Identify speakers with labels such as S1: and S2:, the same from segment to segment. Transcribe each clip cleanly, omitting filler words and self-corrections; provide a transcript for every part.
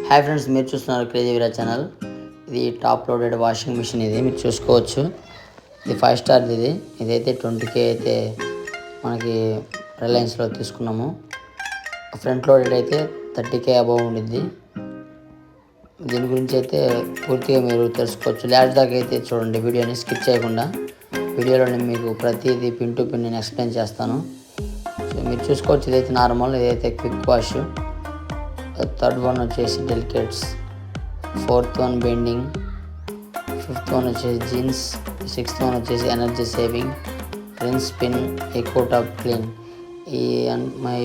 S1: Hi friends, మీరు చూస్తున్నారు crazy వీరా channel. ఇది టాప్ లోడెడ్ వాషింగ్ మిషన్. ఇది మీరు చూసుకోవచ్చు. ఇది 5 స్టార్. ఇదైతే 20K అయితే మనకి రిలయన్స్లో తీసుకున్నాము. ఫ్రంట్ లోడెడ్ అయితే 30K అబవ్ ఉండిద్ది. దీని గురించి అయితే పూర్తిగా మీరు తెలుసుకోవచ్చు. లాస్ట్ దాకా అయితే చూడండి, వీడియోని స్కిప్ చేయకుండా. వీడియోలో మీకు ప్రతిదీ పిన్ టు పిన్ నేను ఎక్స్ప్లెయిన్ చేస్తాను. సో మీరు చూసుకోవచ్చు. ఇదైతే నార్మల్, ఇదైతే క్విక్ వాష్. థర్డ్ వన్ వచ్చేసి delicates, fourth one bending, fifth one వచ్చేసి జీన్స్, సిక్స్త్ వన్ వచ్చేసి energy saving, rinse spin, eco tub clean.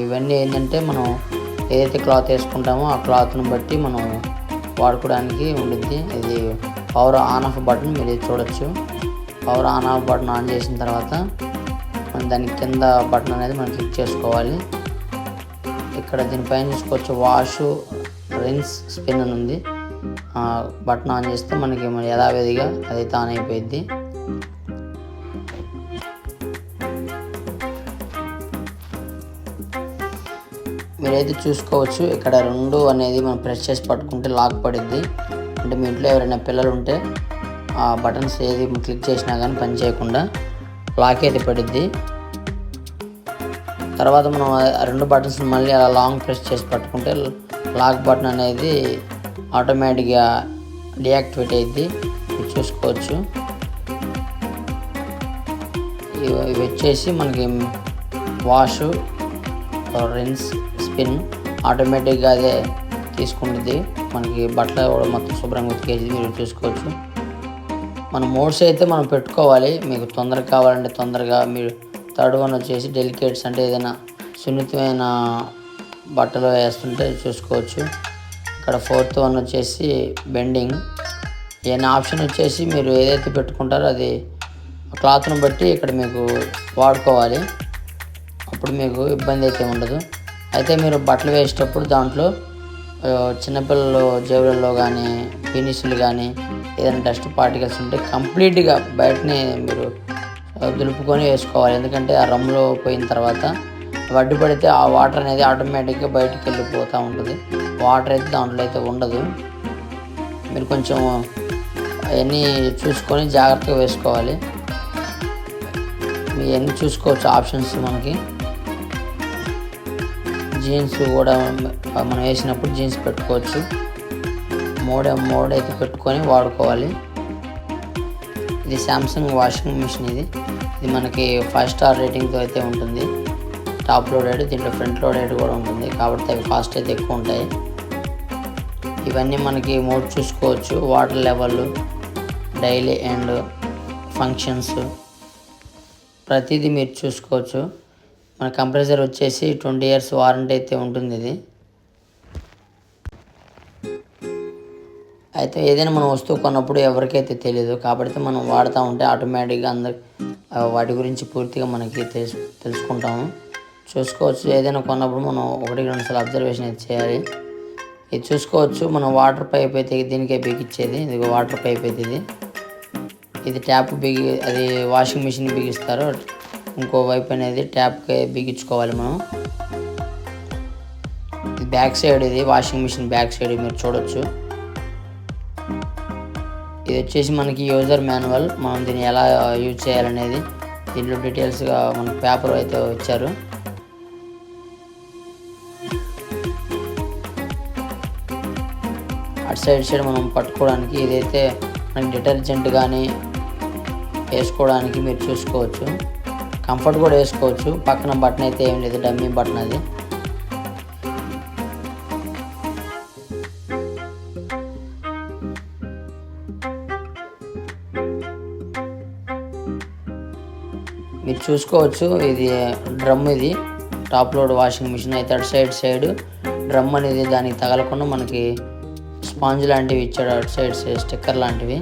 S1: ఇవన్నీ ఏంటంటే మనం ఏదైతే క్లాత్ వేసుకుంటామో ఆ క్లాత్ను బట్టి మనం వాడుకోవడానికి ఉండిద్ది. ఇది పవర్ ఆన్ ఆఫ్ బటన్ మీరు చూడొచ్చు. Power on off button on చేసిన తర్వాత మనం దాని కింద బటన్ అనేది మనం క్లిక్ చేసుకోవాలి. ఇక్కడ దీనిపైన చూసుకోవచ్చు వాష్, రిన్స్, స్పిన్ అని ఉంది. బటన్ ఆన్ చేస్తే మనకి యథావిధిగా అదైతే ఆన్ అయిపోయింది. మీరైతే చూసుకోవచ్చు, ఇక్కడ 2 అనేది మనం ప్రెస్ చేసి పట్టుకుంటే లాక్ పడిద్ది. అంటే మీ ఇంట్లో ఎవరైనా పిల్లలు ఉంటే ఆ బటన్స్ ఏది క్లిక్ చేసినా కానీ పని చేయకుండా లాక్ అయితే పడిద్ది. తర్వాత మనం 2 బటన్స్ మళ్ళీ అలా లాంగ్ ప్రెస్ చేసి పట్టుకుంటే లాక్ బటన్ అనేది ఆటోమేటిక్గా డియాక్టివేట్ అయ్యిద్ది. ఇది చూసుకోవచ్చు. ఇవి వచ్చేసి మనకి వాష్, రిన్స్, స్పిన్ ఆటోమేటిక్గా అదే తీసుకుంటుంది. మనకి బట్టలు కూడా మొత్తం శుభ్రంగా ఉతికేసి మీరు చూసుకోవచ్చు. మన మోడ్స్ అయితే మనం పెట్టుకోవాలి. మీకు తొందరగా కావాలంటే తొందరగా. మీరు థర్డ్ వన్ వచ్చేసి డెలికేట్స్, అంటే ఏదైనా సున్నితమైన బట్టలు వేస్తుంటే చూసుకోవచ్చు. ఇక్కడ ఫోర్త్ వన్ వచ్చేసి బెండింగ్. ఏదైనా ఆప్షన్ వచ్చేసి మీరు ఏదైతే పెట్టుకుంటారో అది క్లాత్ను బట్టి ఇక్కడ మీకు వాడుకోవాలి. అప్పుడు మీకు ఇబ్బంది అయితే ఉండదు. అయితే మీరు బట్టలు వేసేటప్పుడు దాంట్లో చిన్నపిల్లలు జేబులలో కానీ ఫినిష్లు కానీ ఏదైనా డస్ట్ పార్టికల్స్ ఉంటే కంప్లీట్గా బయటనే మీరు దులుపుకొని వేసుకోవాలి. ఎందుకంటే ఆ రమ్ములో పోయిన తర్వాత వడ్డు పడితే ఆ వాటర్ అనేది ఆటోమేటిక్గా బయటకు వెళ్ళిపోతూ ఉంటుంది. వాటర్ అయితే దాంట్లో అయితే ఉండదు. మీరు కొంచెం అవన్నీ చూసుకొని జాగ్రత్తగా వేసుకోవాలి. మీ అన్నీ చూసుకోవచ్చు ఆప్షన్స్. మనకి జీన్స్ కూడా మనం వేసినప్పుడు జీన్స్ పెట్టుకోవచ్చు. మోడ్ అయితే పెట్టుకొని వాడుకోవాలి. ఇది శాంసంగ్ వాషింగ్ మిషన్. ఇది మనకి 5 స్టార్ రేటింగ్తో అయితే ఉంటుంది. టాప్ లోడెడ్, దీంట్లో ఫ్రంట్ లోడెడ్ కూడా ఉంటుంది. కాబట్టి అవి కాస్ట్ అయితే ఎక్కువ ఉంటాయి. ఇవన్నీ మనకి మోడ్ చూసుకోవచ్చు. Water level, daily and functions ప్రతిదీ మీరు చూసుకోవచ్చు. మన కంప్రెసర్ వచ్చేసి 20 years వారంటీ అయితే ఉంటుంది. ఇది అయితే ఏదైనా మనం వస్తువు కొన్నప్పుడు ఎవరికైతే తెలియదు. కాబట్టి మనం వాడుతూ ఉంటే ఆటోమేటిక్గా వాటి గురించి పూర్తిగా మనకి తెలుసుకుంటాము. చూసుకోవచ్చు. ఏదైనా కొన్నప్పుడు మనం 1-2 సార్లు అబ్జర్వేషన్ అయితే చేయాలి. ఇది చూసుకోవచ్చు. మనం వాటర్ పైప్ అయితే దీనికే బిగించేది. ఇది వాటర్ పైప్ అయితే ఇది ట్యాప్ అది వాషింగ్ మిషన్ బిగిస్తారు. ఇంకో వైపు అనేది ట్యాప్కి బిగించుకోవాలి మనం. ఇది బ్యాక్ సైడ్, ఇది వాషింగ్ మిషన్ బ్యాక్ సైడ్ మీరు చూడొచ్చు. ఇది వచ్చేసి మనకి యూజర్ మాన్యువల్. మనం దీన్ని ఎలా యూజ్ చేయాలనేది దీంట్లో డీటెయిల్స్గా మనకు పేపర్ అయితే ఇచ్చారు. అటు సైడ్ మనం పట్టుకోవడానికి ఇదైతే మనకి డిటర్జెంట్ కానీ వేసుకోవడానికి మీరు చూసుకోవచ్చు. కంఫర్ట్ కూడా వేసుకోవచ్చు. పక్కన బటన్ అయితే ఏం లేదు, డమ్మీ బటన్ అది. మీరు చూసుకోవచ్చు. ఇది డ్రమ్. ఇది టాప్ లోడ్ వాషింగ్ మిషన్ అయితే అటు సైడ్ డ్రమ్ అనేది దానికి తగలకుండా మనకి స్పాంజ్ లాంటివి ఇచ్చాడు. అటు సైడ్ స్టిక్కర్ లాంటివి.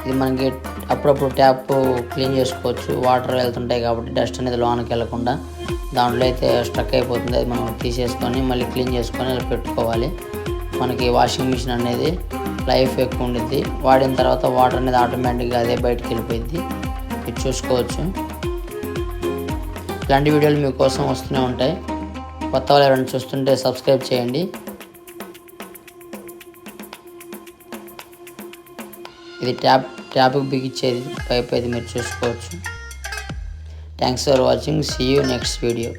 S1: ఇది మనకి అప్పుడప్పుడు ట్యాప్ క్లీన్ చేసుకోవచ్చు. వాటర్ వెళ్తుంటాయి కాబట్టి డస్ట్ అనేది లోనకి వెళ్ళకుండా. దాంట్లో అయితే స్ట్రక్ అయిపోతుంది. అది మనం తీసేసుకొని మళ్ళీ క్లీన్ చేసుకొని అలా పెట్టుకోవాలి. మనకి వాషింగ్ మిషన్ అనేది లైఫ్ ఎక్కువ ఉండిద్ది. వాడిన తర్వాత వాటర్ అనేది ఆటోమేటిక్గా అదే బయటకు వెళ్ళిపోయింది. మీరు చూసుకోవచ్చు. ఇలాంటి వీడియోలు మీకోసం వస్తూనే ఉంటాయి. కొత్త వాళ్ళు ఎవరైనా చూస్తుంటే సబ్స్క్రైబ్ చేయండి. ఇది ట్యాప్కి బిగించేది పైప్ అయితే మీరు చూసుకోవచ్చు. Thanks for watching. See you next video.